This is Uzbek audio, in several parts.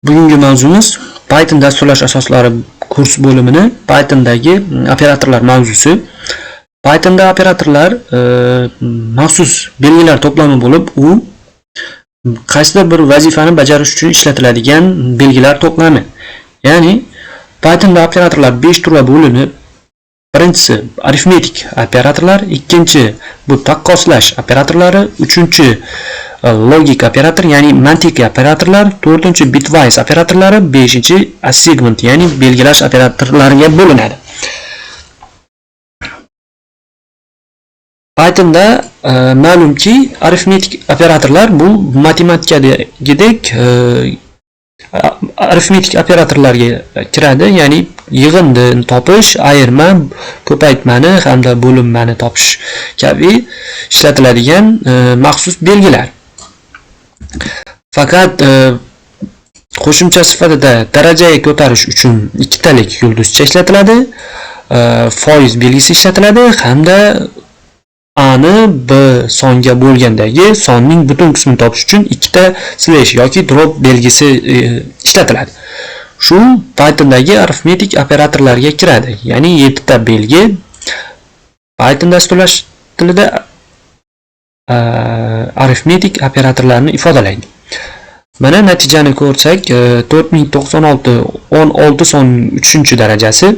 Bugungi mavzumiz Python dasturlash asoslari kurs bo'limini Pythondagi operatorlar mavzusi. Pythonda operatorlar maxsus belgilar to'plami bo'lib, u qaysidir bir vazifani bajarish uchun ishlatiladigan belgilar to'plami. Ya'ni Pythonda operatorlar 5 turga bo'linib, birinchisi arifmetik operatorlar, ikkinchi bu taqqoslash operatorlari, uchinchi logik operator ya'ni mantiqiy operatorlar, to'rtinchi bitwise operatorlari, beshinchi assignment ya'ni belgilash operatorlariga bo'linadi. Pythonda ma'lumki arifmetik operatorlar bu matematikadagidek arifmetik operatorlarga kiradi, ya'ni yig'inni topish, ayirma, ko'paytmani hamda bo'linmani topish kabi ishlatiladigan maxsus belgilar. Faqat qo'shimcha sifatida darajaga ko'tarish uchun ikkitalik yulduzcha ishlatiladi, foiz belgisi ishlatiladi hamda a ni b songa bo'lgandagi sonning butun qismini topish uchun ikkita slash yoki drop belgisi ishlatiladi. Shu Pythondagi arifmetik operatorlarga kiradi. Ya'ni 7 ta belgi Python dasturlash tilida arifmetik operatorlarni ifodalaydi. Mana natijani ko'rsak, 4096 16 sonning 3-darajasi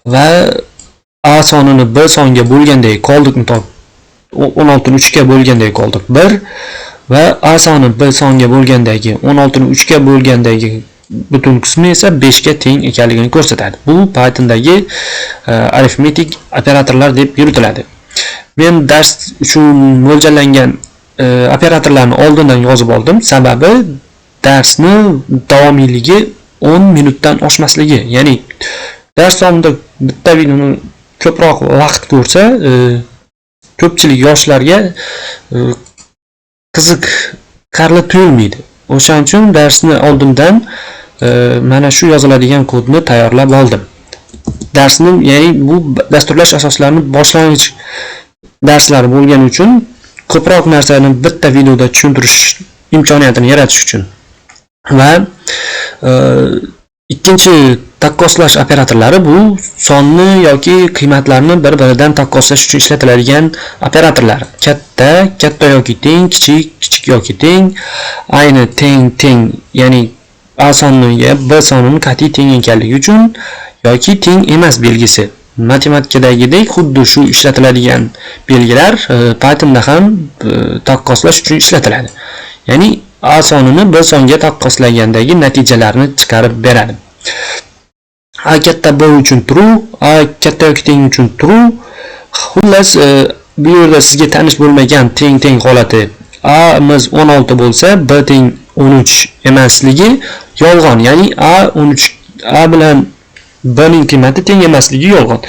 va a sonini b songa bo'lgandagi qoldiqni 16 ni 3 ga bo'lgandagi qoldiq 1 va a soni b songa bo'lgandagi 16 ni 3 ga bo'lgandagi butun qismi esa 5 ga teng ekanligini ko'rsatadi. Bu Pythondagi arifmetik operatorlar deb yuritiladi. Men dars uchun mo'ljallangan operatorlarni oldindan yozib oldim. Sababi darsni davomiyligi 10 minutdan oshmasligi. Ya'ni dars davomida bitta videoni ko'proq vaqt ko'rsa, ko'pchilik yoshlarga qiziqarli tuyulmaydi. O'shaning uchun darsni oldindan mana shu yoziladigan kodni tayyorlab oldim. Darsni, ya'ni bu dasturlash asoslarini boshlang'ich darslari bo'lgani uchun ko'proq narsani bitta videoda tushuntirish imkoniyatini yaratish uchun. Va ikkinchi taqqoslash operatorlari bu sonni yoki qiymatlarni bir-biridan taqqoslash uchun ishlatiladigan operatorlar. Katta yoki teng, kichik yoki teng, ayni teng, ya'ni a soniga b sonining qat'iy teng ekanligi uchun yoki teng emas belgisi. Matematikadagidek xuddi shu ishlatiladigan belgilar Pythonda ham taqqoslash uchun ishlatiladi. Ya'ni a sonini b songa taqqoslagandagi natijalarni chiqarib beradi. A katta b uchun true, a katta yoki teng uchun true. Xullas, bu yerda sizga tanish bo'lmagan teng holati a miz 16 bo'lsa, b teng 13 emasligi yolg'on. Ya'ni a bilan b ning qiymati teng emasligi yolg'on.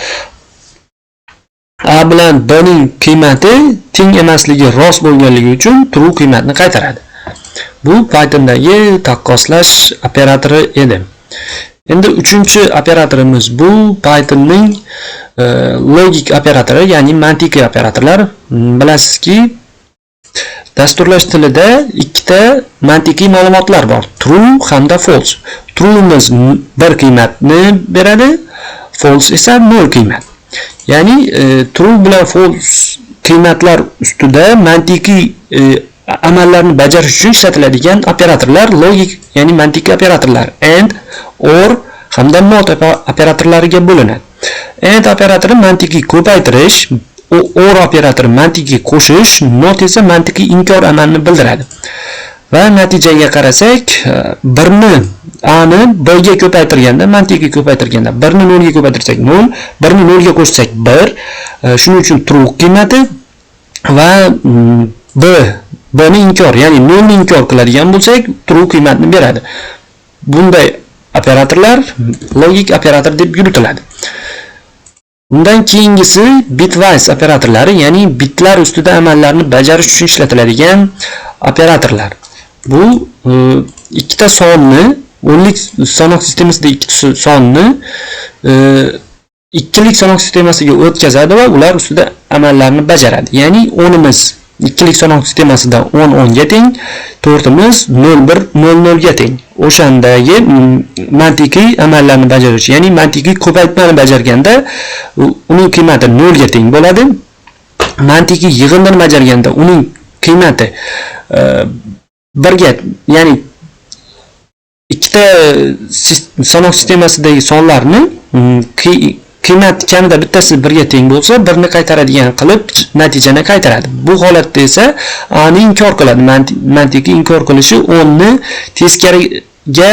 A bilan b ning qiymati teng emasligi rost bo'lganligi uchun true qiymatni qaytaradi. Bu Pythondagi taqqoslash operatori edi. Endi uchinchi operatorimiz bu Pythonning logik operatori, ya'ni mantiqiy operatorlar. Bilasizki, dasturlash tilida ikkita mantiqiy ma'lumotlar bor: true hamda false. True'miz bir qiymatni beradi, false esa 0 qiymat. Ya'ni true bilan false qiymatlar ustida mantiqiy amallarni bajarish uchun ishlatiladigan operatorlar logik, ya'ni mantiqiy operatorlar and, or hamda not operatorlariga bo'linadi. And operatori mantiqiy ko'paytirish, or operatori mantiqiy qo'shish, not esa mantiqiy inkor amalni bildiradi. Va natijaga qarasak, 1 ni a ni b ga ko'paytirganda, mantiqiy ko'paytirganda 1 ni 0 ga ko'paytirsak 0, 1 ni 0 ga qo'shsak 1, shuning uchun true qiymati va b ni inkor, ya'ni 0 ni inkor qiladigan bo'lsak, true qiymatni beradi. Bunday operatorlar logik operator deb yuritiladi. Undan keyingisi bitwise operatorlari, ya'ni bitlar ustida amallarni bajarish uchun ishlatiladigan operatorlar. Bu ikkita sonni, o'nlik sanaq sistemasida ikkita sonni ikkilik sanaq sistemasiga o'tkazadi va ular ustida amallarni bajaradi. Ya'ni 10imiz ikkilik sanok sistemasida 10 10 ga teng, to'rtimiz 0 1 0 0 ga teng. O'shandagi mantiqiy amallarni bajaruvchi, ya'ni mantiqiy ko'paytmani bajarganda uning qiymati 0 ga teng bo'ladi. Mantiqiy yig'indini bajarganda uning qiymati 1 ga, ya'ni ikkita sanok sistemasidagi sonlarni qiymat kamida bittasi 1 ga teng bo'lsa, 1 ni qaytaradigan qilib natijani qaytaradi. Bu holatda esa a ni inkor qiladi. Mantiqiy inkor qilishi 10 ni teskariga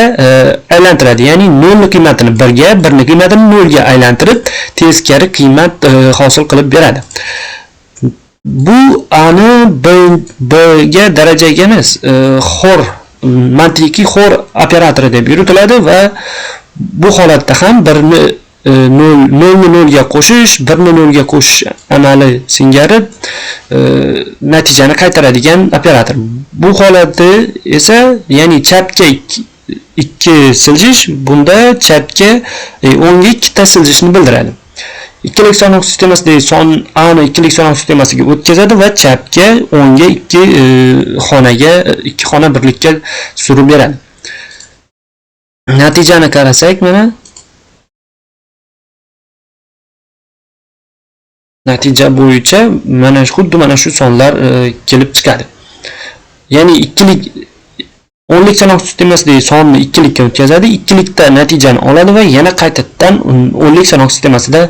aylantiradi. Ya'ni 0 ni qiymatini 1 ga, 1 ni qiymatini 0 ga aylantirib, teskari qiymat hosil qilib beradi. Bu a ni b ga darajaga emas, xor mantiqiy xor operatori deb yuritiladi va bu holatda ham 1 ni 0 ni 0 ga qo'shish, 1 ni 0 ga qo'shish amali singari natijani qaytaradigan operator. Bu holatda esa, ya'ni chapga 2 siljish, bunda chapga 10 ga 2 ta siljishni bildiradi. Ikkilik sanok sistemasidagi son a ni ikkilik sanok sistemasiga o'tkazadi va chapga 10 ga 2 xonaga 2 xona birlikka surib beradi. Natijani qarasak, mana natija bo'yicha xuddi mana shu sonlar kelib chiqadi. Ya'ni ikkilik 10lik sanok sistemasidagi sonni ikkilikka o'tkazadi, ikkilikda natijani oladi va yana qaytadan 10lik sanok sistemasida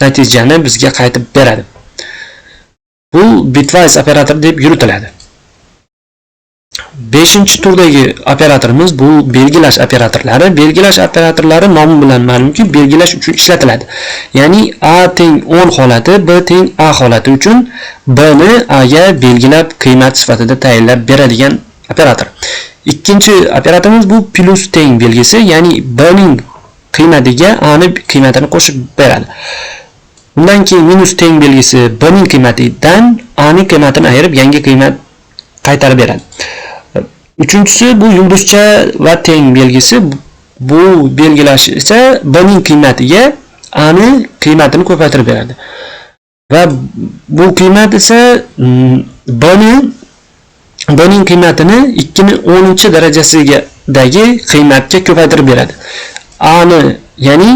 natijani bizga qaytib beradi. Bu bitwise operator deb yuritiladi. 5-turdagi operatorimiz bu belgilash operatorlari. Belgilash operatorlari nomi bilan ma'lumki, belgilash uchun ishlatiladi. Ya'ni a teng 10 holati, b teng a holati uchun b ni a ga belgilab qiymat sifatida tayinlab beradigan operator. Ikkinchi operatorimiz bu plus teng belgisi, ya'ni b ning qiymatiga a ning qiymatini qo'shib beradi. Undan keyin minus teng belgisi b ning qiymatidan a ning qiymatini ayirib yangi qiymat qaytarib beradi. Uchinchisi bu yulduzcha va teng belgisi. Bu belgilash esa b ning qiymatiga a ning qiymatini ko'paytirib beradi. Va bu qiymat esa b ning qiymatini 2 ni 10 darajasidagi qiymatga ko'paytirib beradi. A ni, ya'ni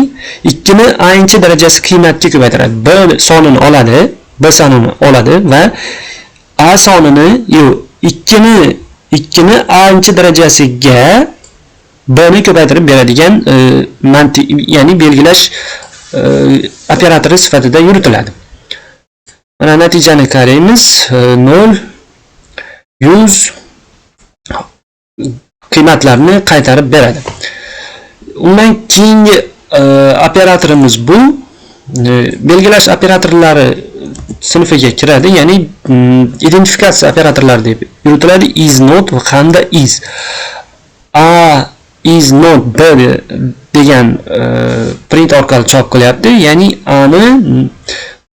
2 ni a darajasi qiymatga ko'paytiradi. B sonini oladi, b sonini oladi va a sonini 2 ni a darajasiga b ni ko'paytirib beradigan ya'ni belgilash operatori sifatida yuritiladi. Mana natijani qaraymiz. 0 100 qiymatlarni qaytarib beradi. Undan keyingi operatorimiz bu belgilash operatorlari sinfiga kiradi, ya'ni identifikatsiya operatorlari deb yuritiladi. Is not va hamda is. A is not b degan print orqali chop qilyapti, ya'ni a ni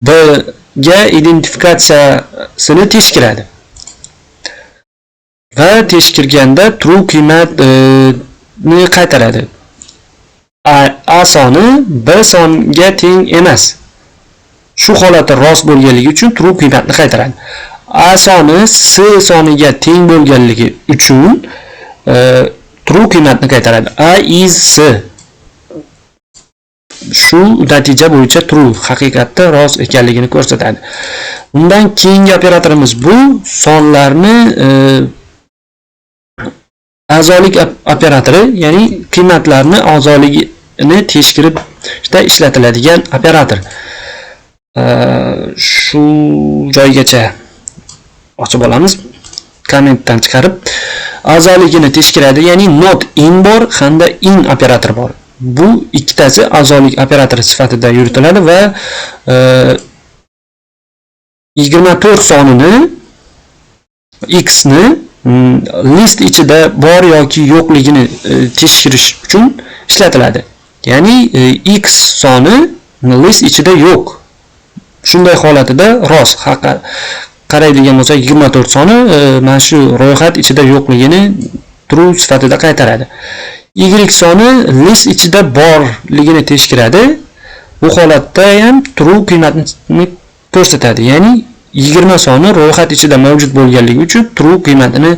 b ga identifikatsiyasini tekshiradi. Va tekshirganda true qiymatni qaytaradi. A soni b songa teng emas. Shu holati rost bo'lganligi uchun true qiymatni qaytaradi. A soni s soniga teng bo'lganligi uchun true qiymatni qaytaradi. A is s. Shu natija bo'yicha true, haqiqatda rost ekanligini ko'rsatadi. Undan keyingi operatorimiz bu sonlarni a'zolik operatori, ya'ni qiymatlarni a'zoligini tekshirishda ishlatiladigan operator. Shu joygacha ochib olamiz. Kommentdan chiqarib a'zoligini tekshiradi, ya'ni not in bor hamda in operator bor. Bu ikkitasi a'zolik operatori sifatida yuritiladi va 24 sonini x ni list ichida bor yoki yo'qligini tekshirish uchun ishlatiladi. Ya'ni x soni list ichida yo'q. Shunday holatida rost qaraydigan bo'lsak 24 soni mana shu ro'yxat ichida yo'qligini true sifatida qaytaradi. Y soni list ichida borligini tekshiradi. Bu holatda ham true qiymatni ko'rsatadi. Ya'ni 20 soni ro'yxat ichida mavjud bo'lganligi uchun true qiymatini